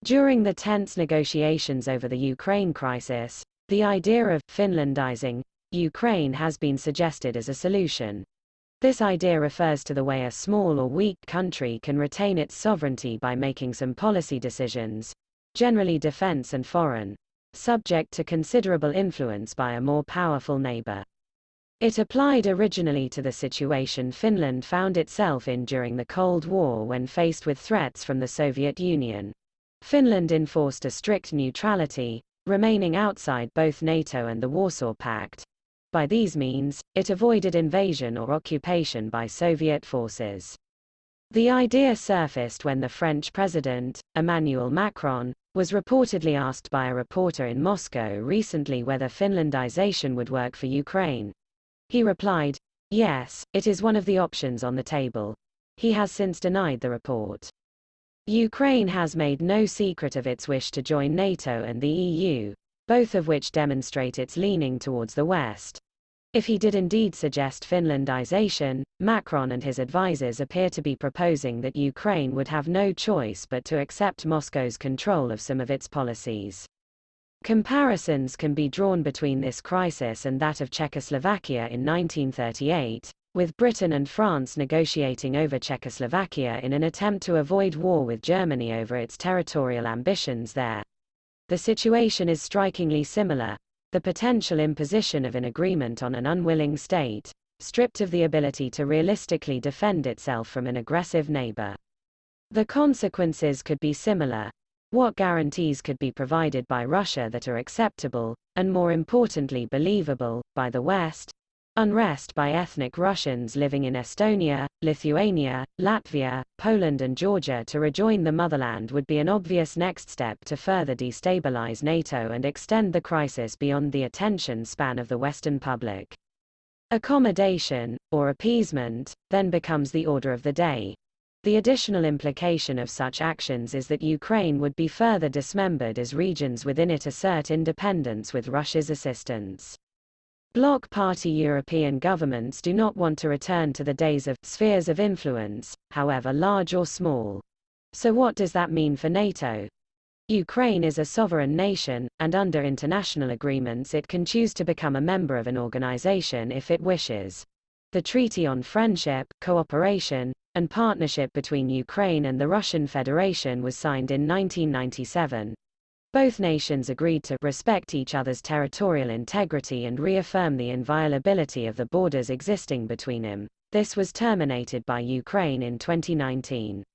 During the tense negotiations over the Ukraine crisis, the idea of Finlandizing Ukraine has been suggested as a solution. This idea refers to the way a small or weak country can retain its sovereignty by making some policy decisions, generally defense and foreign, subject to considerable influence by a more powerful neighbor. It applied originally to the situation Finland found itself in during the Cold War when faced with threats from the Soviet Union. Finland enforced a strict neutrality, remaining outside both NATO and the Warsaw Pact. By these means, it avoided invasion or occupation by Soviet forces. The idea surfaced when the French president, Emmanuel Macron, was reportedly asked by a reporter in Moscow recently whether Finlandization would work for Ukraine. He replied, "Yes, it is one of the options on the table." He has since denied the report. Ukraine has made no secret of its wish to join NATO and the EU, both of which demonstrate its leaning towards the West. If he did indeed suggest Finlandization, Macron and his advisers appear to be proposing that Ukraine would have no choice but to accept Moscow's control of some of its policies. Comparisons can be drawn between this crisis and that of Czechoslovakia in 1938, with Britain and France negotiating over Czechoslovakia in an attempt to avoid war with Germany over its territorial ambitions there. The situation is strikingly similar: the potential imposition of an agreement on an unwilling state, stripped of the ability to realistically defend itself from an aggressive neighbor. The consequences could be similar. What guarantees could be provided by Russia that are acceptable, and more importantly believable, by the West? Unrest by ethnic Russians living in Estonia, Lithuania, Latvia, Poland and Georgia to rejoin the motherland would be an obvious next step to further destabilize NATO and extend the crisis beyond the attention span of the Western public. Accommodation, or appeasement, then becomes the order of the day. The additional implication of such actions is that Ukraine would be further dismembered as regions within it assert independence with Russia's assistance. Bloc party European governments do not want to return to the days of spheres of influence, however large or small. So what does that mean for NATO? Ukraine is a sovereign nation, and under international agreements it can choose to become a member of an organization if it wishes. The Treaty on Friendship, Cooperation, and Partnership between Ukraine and the Russian Federation was signed in 1997. Both nations agreed to respect each other's territorial integrity and reaffirm the inviolability of the borders existing between them. This was terminated by Ukraine in 2019.